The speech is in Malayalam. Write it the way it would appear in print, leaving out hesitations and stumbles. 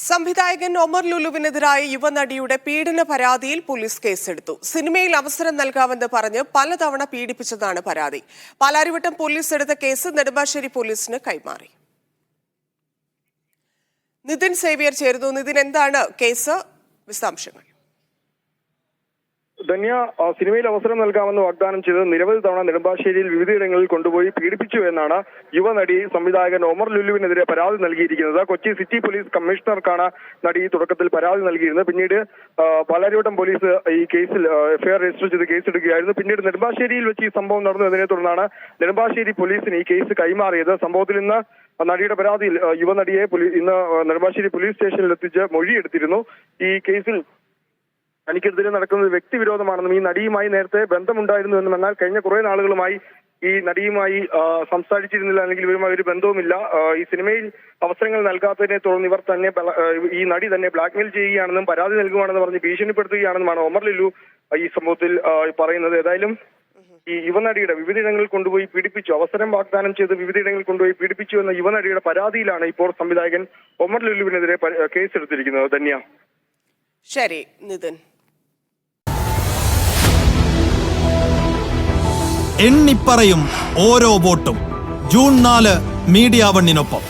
സംവിധായകൻ ഒമർ ലുലുവിനെതിരായ യുവനടിയുടെ പീഡന പരാതിയിൽ പോലീസ് കേസെടുത്തു. സിനിമയിൽ അവസരം നൽകാമെന്ന് പറഞ്ഞ് പലതവണ പീഡിപ്പിച്ചതാണ് പരാതി. പാലാരിവട്ടം പോലീസ് എടുത്ത കേസ് നെടുമ്പാശ്ശേരി പോലീസിന് കൈമാറി. നിതിൻ സേവ്യർ ചേർന്നു. നിതിൻ, എന്താണ് കേസ്, വിശദാംശങ്ങൾ? ധന്യ, സിനിമയിൽ അവസരം നൽകാമെന്ന് വാഗ്ദാനം ചെയ്ത് നിരവധി തവണ നെടുമ്പാശ്ശേരിയിൽ വിവിധയിടങ്ങളിൽ കൊണ്ടുപോയി പീഡിപ്പിച്ചു എന്നാണ് യുവനടി സംവിധായകൻ ഒമർ ലുലുവിനെതിരെ പരാതി നൽകിയിരിക്കുന്നത്. കൊച്ചി സിറ്റി പോലീസ് കമ്മീഷണർക്കാണ് നടി തുടക്കത്തിൽ പരാതി നൽകിയിരുന്നത്. പിന്നീട് പാലാരിവട്ടം പോലീസ് ഈ കേസിൽ എഫ്ഐആർ രജിസ്റ്റർ ചെയ്ത് കേസെടുക്കുകയായിരുന്നു. പിന്നീട് നെടുമ്പാശ്ശേരിയിൽ വെച്ച് ഈ സംഭവം നടന്നതിനെ തുടർന്നാണ് നെടുമ്പാശ്ശേരി പോലീസിന് ഈ കേസ് കൈമാറിയത്. സംഭവത്തിൽ ഇന്ന് നടിയുടെ പരാതിയിൽ യുവനടിയെ ഇന്ന് നെടുമ്പാശ്ശേരി പോലീസ് സ്റ്റേഷനിൽ എത്തിച്ച് മൊഴിയെടുത്തിരുന്നു. ഈ കേസിൽ തനിക്കെതിരെ നടക്കുന്നത് വ്യക്തിവിരോധമാണെന്നും ഈ നടിയുമായി നേരത്തെ ബന്ധമുണ്ടായിരുന്നുവെന്നും, എന്നാൽ കഴിഞ്ഞ കുറെ നാളുകളുമായി ഈ നടിയുമായി സംസാരിച്ചിരുന്നില്ല, അല്ലെങ്കിൽ ഇവരുമായി ഒരു ബന്ധവുമില്ല. ഈ സിനിമയിൽ അവസരങ്ങൾ നൽകാത്തതിനെ തുടർന്ന് ഇവർ തന്നെ ഈ നടി തന്നെ ബ്ലാക്ക്മെയിൽ ചെയ്യുകയാണെന്നും പരാതി നൽകുകയാണെന്ന് പറഞ്ഞ് ഭീഷണിപ്പെടുത്തുകയാണെന്നുമാണ് ഒമർ ലുലു ഈ സംഭവത്തിൽ പറയുന്നത്. ഏതായാലും ഈ യുവനടിയുടെ വിവിധയിടങ്ങളിൽ കൊണ്ടുപോയി പീഡിപ്പിച്ചു, അവസരം വാഗ്ദാനം ചെയ്ത് വിവിധയിടങ്ങളിൽ കൊണ്ടുപോയി പീഡിപ്പിച്ചു എന്ന യുവനടിയുടെ പരാതിയിലാണ് ഇപ്പോൾ സംവിധായകൻ ഒമർ ലുലുവിനെതിരെ കേസെടുത്തിരിക്കുന്നത്. ധന്യ. ശരി നിതിൻ. എണ്ണിപ്പറയും ഓരോ വോട്ടും. June 4 media 1-നൊപ്പം.